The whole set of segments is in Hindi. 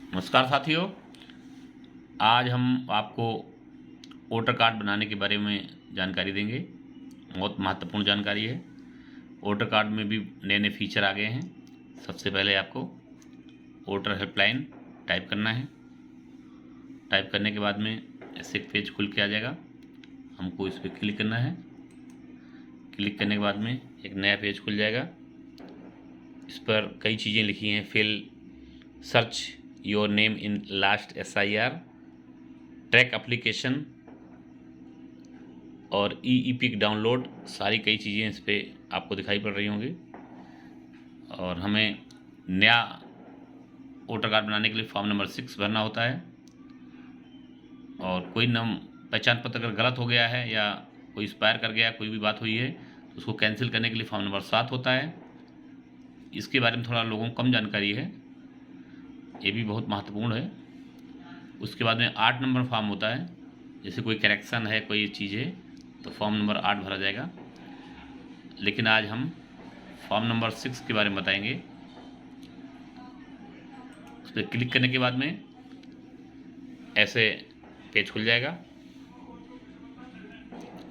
नमस्कार साथियों, आज हम आपको वोटर कार्ड बनाने के बारे में जानकारी देंगे। बहुत महत्वपूर्ण जानकारी है। वोटर कार्ड में भी नए नए फीचर आ गए हैं। सबसे पहले आपको वोटर हेल्पलाइन टाइप करना है। टाइप करने के बाद में ऐसे एक पेज खुल के आ जाएगा। हमको इस पर क्लिक करना है। क्लिक करने के बाद में एक नया पेज खुल जाएगा। इस पर कई चीज़ें लिखी हैं। Fill search your name in last SIR, track application और ई-पिक डाउनलोड, सारी कई चीज़ें इस पर आपको दिखाई पड़ रही होंगी। और हमें नया वोटर कार्ड बनाने के लिए फॉर्म नंबर 6 भरना होता है। और कोई नाम पहचान पत्र अगर गलत हो गया है या कोई एक्सपायर कर गया, कोई भी बात हुई है, तो उसको कैंसिल करने के लिए फॉर्म नंबर 7 होता है। इसके बारे में थोड़ा लोगों को कम जानकारी है, ये भी बहुत महत्वपूर्ण है। उसके बाद में 8 नंबर फॉर्म होता है। जैसे कोई करेक्शन है, कोई चीज़ है, तो फॉर्म नंबर 8 भरा जाएगा। लेकिन आज हम फॉर्म नंबर 6 के बारे में बताएंगे। उस पर क्लिक करने के बाद में ऐसे पेज खुल जाएगा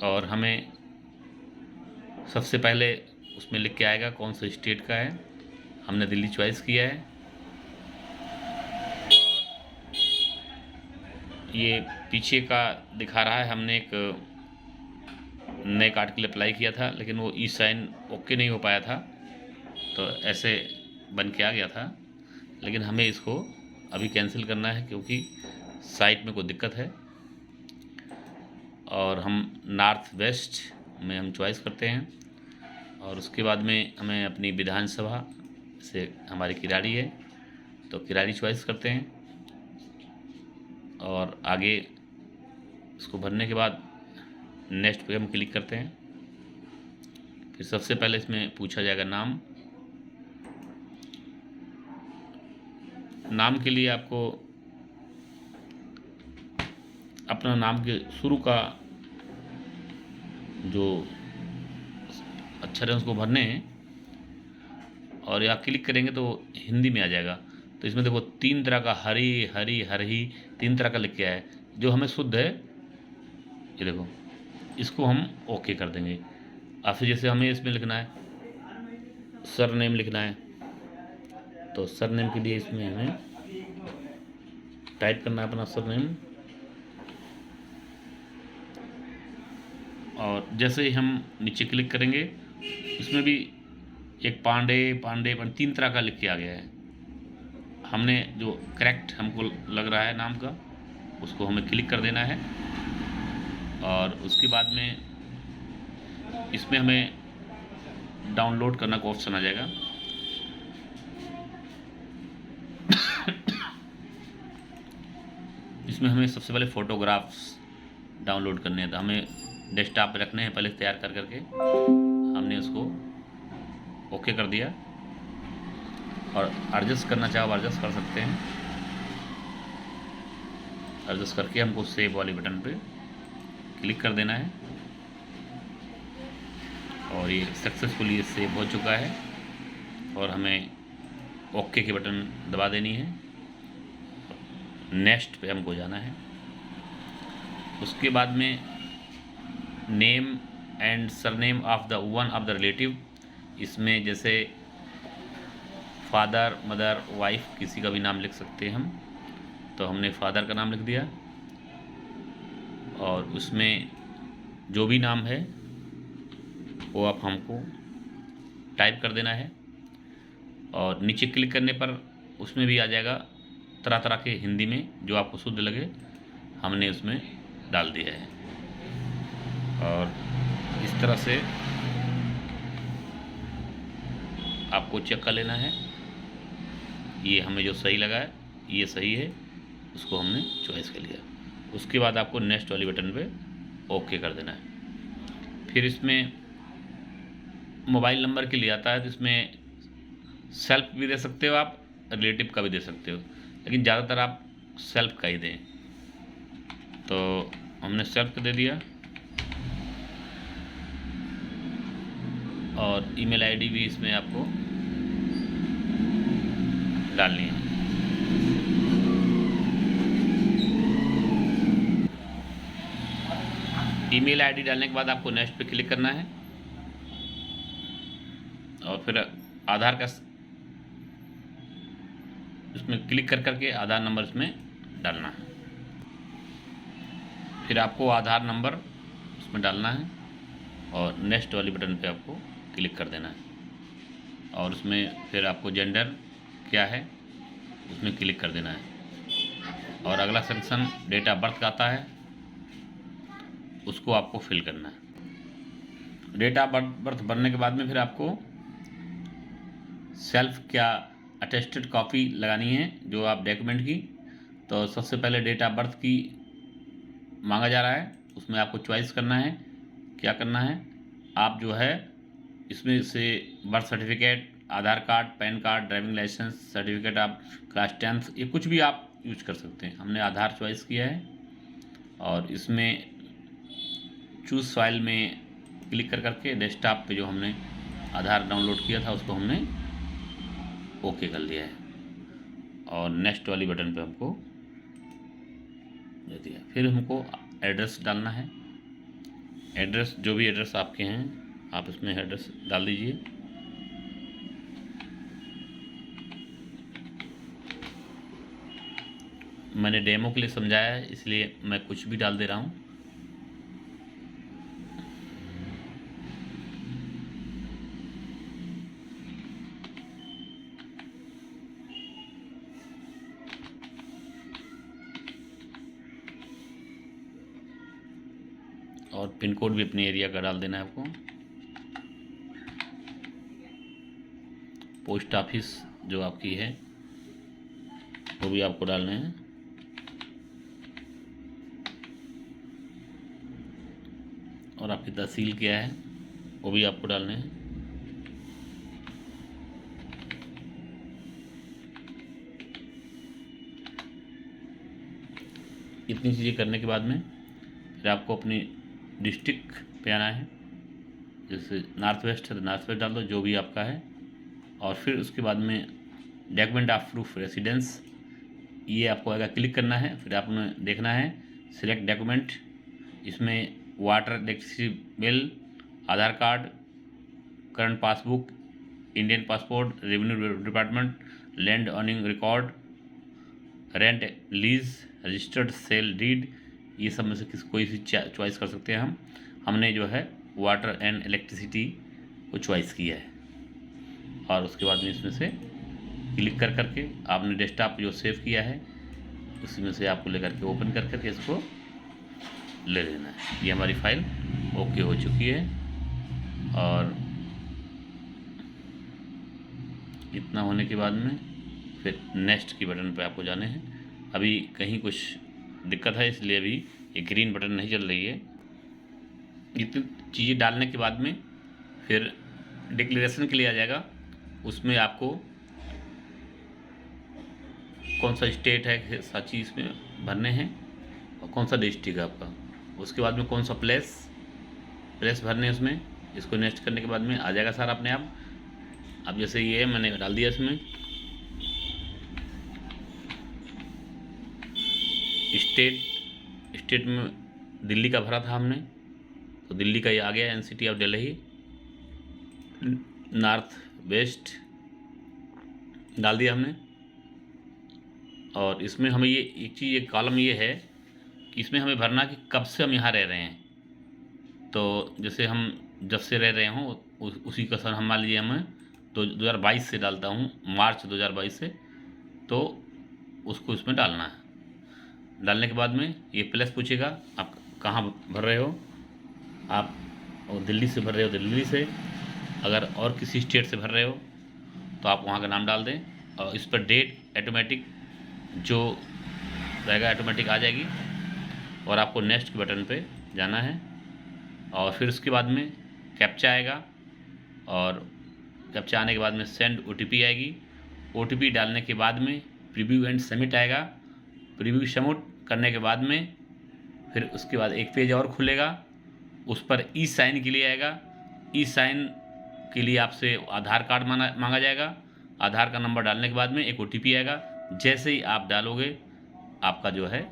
और हमें सबसे पहले उसमें लिख के आएगा कौन सा स्टेट का है। हमने दिल्ली चॉइस किया है। ये पीछे का दिखा रहा है, हमने एक नए कार्ड के लिए अप्लाई किया था, लेकिन वो ई साइन ओके नहीं हो पाया था, तो ऐसे बन के आ गया था। लेकिन हमें इसको अभी कैंसिल करना है क्योंकि साइट में कोई दिक्कत है। और हम नॉर्थ वेस्ट में हम चॉइस करते हैं। और उसके बाद में हमें अपनी विधानसभा से, हमारी किराड़ी है तो किराड़ी चॉइस करते हैं। और आगे इसको भरने के बाद नेक्स्ट पे हम क्लिक करते हैं। फिर सबसे पहले इसमें पूछा जाएगा नाम। नाम के लिए आपको अपना नाम के शुरू का जो अक्षर है उसको भरने हैं। और या क्लिक करेंगे तो हिंदी में आ जाएगा। तो इसमें देखो 3 तरह का हरी, हरी, हरही, 3 तरह का लिख के आया है। जो हमें शुद्ध है, ये देखो, इसको हम ओके कर देंगे। और फिर जैसे हमें इसमें लिखना है सर नेम लिखना है, तो सर नेम के लिए इसमें हमें टाइप करना है अपना सर नेम। और जैसे ही हम नीचे क्लिक करेंगे, इसमें भी एक पांडे, 3 तरह का लिख के आ गया है। हमने जो करेक्ट हमको लग रहा है नाम का, उसको हमें क्लिक कर देना है। और उसके बाद में इसमें हमें डाउनलोड करना का ऑप्शन आ जाएगा। इसमें हमें सबसे पहले फ़ोटोग्राफ्स डाउनलोड करने हैं, तो हमें डेस्कटॉप पे रखने हैं पहले तैयार कर करके। हमने उसको ओके कर दिया। और एडजस्ट करना चाहो एडजस्ट कर सकते हैं। एडजस्ट करके हमको सेव वाली बटन पे क्लिक कर देना है। और ये सक्सेसफुली सेव हो चुका है। और हमें ओके के बटन दबा देनी है। नेक्स्ट पे हमको जाना है। उसके बाद में name and surname of the one of the relative, इसमें जैसे फादर, मदर, वाइफ, किसी का भी नाम लिख सकते हैं हम। तो हमने फादर का नाम लिख दिया। और उसमें जो भी नाम है वो आप हमको टाइप कर देना है। और नीचे क्लिक करने पर उसमें भी आ जाएगा तरह तरह के हिंदी में, जो आपको शुद्ध लगे हमने उसमें डाल दिया है। और इस तरह से आपको चेक कर लेना है, ये हमें जो सही लगा है ये सही है, उसको हमने चॉइस कर लिया। उसके बाद आपको नेक्स्ट वाली बटन पे ओके कर देना है। फिर इसमें मोबाइल नंबर के लिए आता है, तो इसमें सेल्फ भी दे सकते हो आप, रिलेटिव का भी दे सकते हो, लेकिन ज़्यादातर आप सेल्फ का ही दें। तो हमने सेल्फ का दे दिया। और ईमेल आईडी भी इसमें आपको डालनी है। ईमेल आईडी डालने के बाद आपको नेक्स्ट पे क्लिक करना है और फिर आधार का इसमें क्लिक कर करके आधार नंबर इसमें डालना है। फिर आपको आधार नंबर उसमें डालना है और नेक्स्ट वाली बटन पे आपको क्लिक कर देना है और उसमें फिर आपको जेंडर क्या है उसमें क्लिक कर देना है और अगला सेक्शन डेट ऑफ बर्थ का आता है उसको आपको फिल करना है। डेट ऑफ बर्थ भरने के बाद में फिर आपको सेल्फ क्या अटेस्टेड कॉपी लगानी है जो आप डॉक्यूमेंट की। तो सबसे पहले डेट ऑफ बर्थ की मांगा जा रहा है, उसमें आपको चॉइस करना है। क्या करना है, आप जो है इसमें से birth certificate, Aadhaar card, PAN card, driving licence, certificate of class 10th, ये कुछ भी आप यूज कर सकते हैं। हमने आधार चॉइस किया है और इसमें चूज़ फाइल में क्लिक कर करके डेस्कटॉप पे जो हमने आधार डाउनलोड किया था उसको हमने ओके कर लिया है और नेक्स्ट वाली बटन पे हमको दे दिया। फिर हमको एड्रेस डालना है। एड्रेस जो भी एड्रेस आपके हैं आप इसमें एड्रेस डाल दीजिए। मैंने डेमो के लिए समझाया है इसलिए मैं कुछ भी डाल दे रहा हूँ। और पिन कोड भी अपने एरिया का डाल देना है आपको। पोस्ट ऑफिस जो आपकी है वो भी आपको डालने हैं और आपकी तहसील क्या है वो भी आपको डालने हैं। इतनी चीज़ें करने के बाद में फिर आपको अपनी डिस्ट्रिक्ट पे आना है। जैसे नॉर्थ वेस्ट है तो नॉर्थ वेस्ट डाल दो जो भी आपका है और फिर उसके बाद में डॉक्यूमेंट ऑफ प्रूफ रेसिडेंस ये आपको आएगा, क्लिक करना है। फिर आपने देखना है सिलेक्ट डॉक्यूमेंट, इसमें water, electricity bill, Aadhaar card, current passbook, Indian passport, revenue department, land earning record, rent lease, registered sale deed, ये सब में से कोई सी चॉइस कर सकते हैं। हमने जो है वाटर एंड इलेक्ट्रिसिटी को चॉइस किया है और उसके बाद में इसमें से क्लिक कर करके आपने डेस्कटॉप जो सेव किया है उसी में से आपको लेकर के ओपन कर करके इसको ले लेना है। ये हमारी फाइल ओके हो चुकी है और इतना होने के बाद में फिर नेक्स्ट की बटन पे आपको जाने हैं। अभी कहीं कुछ दिक्कत है इसलिए अभी ये ग्रीन बटन नहीं चल रही है। इतनी चीज़ें डालने के बाद में फिर डिक्लेरेशन के लिए आ जाएगा, उसमें आपको कौन सा स्टेट है साची इसमें भरने हैं और कौन सा डिस्ट्रिक्ट है आपका। उसके बाद में कौन सा प्लेस भरने हैं उसमें। इसको नेक्स्ट करने के बाद में आ जाएगा सारा अपने आप। अब जैसे ये है मैंने डाल दिया इसमें स्टेट में दिल्ली का भरा था हमने तो दिल्ली का ये आ गया, NCT of Delhi. North west डाल दिया हमने और इसमें हमें ये एक चीज़, एक कॉलम ये है कि इसमें हमें भरना कि कब से हम यहाँ रह रहे हैं। तो जैसे हम जब से रह रहे हों उसी का सर हम मान लीजिए हमें तो 2022 से डालता हूँ, मार्च 2022 से, तो उसको इसमें डालना है। डालने के बाद में ये प्लस पूछेगा आप कहाँ भर रहे हो, आप और दिल्ली से भर रहे हो दिल्ली से, अगर और किसी स्टेट से भर रहे हो तो आप वहाँ का नाम डाल दें और इस पर डेट ऑटोमेटिक जो रहेगा ऑटोमेटिक आ जाएगी और आपको नेक्स्ट के बटन पे जाना है और फिर उसके बाद में कैप्चा आएगा और कैप्चा आने के बाद में सेंड ओटीपी आएगी। ओटीपी डालने के बाद में प्रीव्यू एंड सबमिट आएगा। प्रीव्यू सबमिट करने के बाद में फिर उसके बाद एक पेज और खुलेगा, उस पर ई साइन के लिए आएगा। ई साइन के लिए आपसे आधार कार्ड मांगा जाएगा। आधार का नंबर डालने के बाद में एक ओटीपी आएगा। जैसे ही आप डालोगे आपका जो है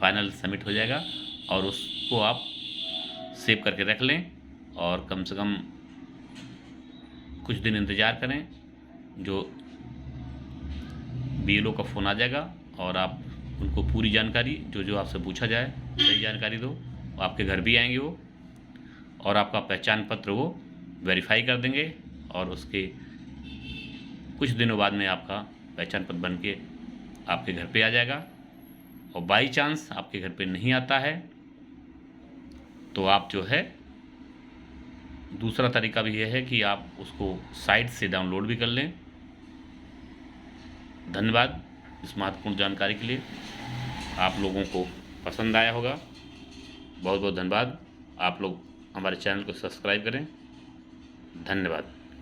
फाइनल सबमिट हो जाएगा और उसको आप सेव करके रख लें और कम से कम कुछ दिन इंतज़ार करें। जो BLO का फ़ोन आ जाएगा और आप उनको पूरी जानकारी जो जो आपसे पूछा जाए सही जानकारी दो, आपके घर भी आएंगे वो और आपका पहचान पत्र वो वेरीफाई कर देंगे और उसके कुछ दिनों बाद में आपका पहचान पत्र बन के आपके घर पे आ जाएगा। और बाई चांस आपके घर पे नहीं आता है तो आप जो है दूसरा तरीका भी यह है कि आप उसको साइट से डाउनलोड भी कर लें। धन्यवाद इस महत्वपूर्ण जानकारी के लिए। आप लोगों को पसंद आया होगा। बहुत बहुत धन्यवाद। आप लोग हमारे चैनल को सब्सक्राइब करें। धन्यवाद।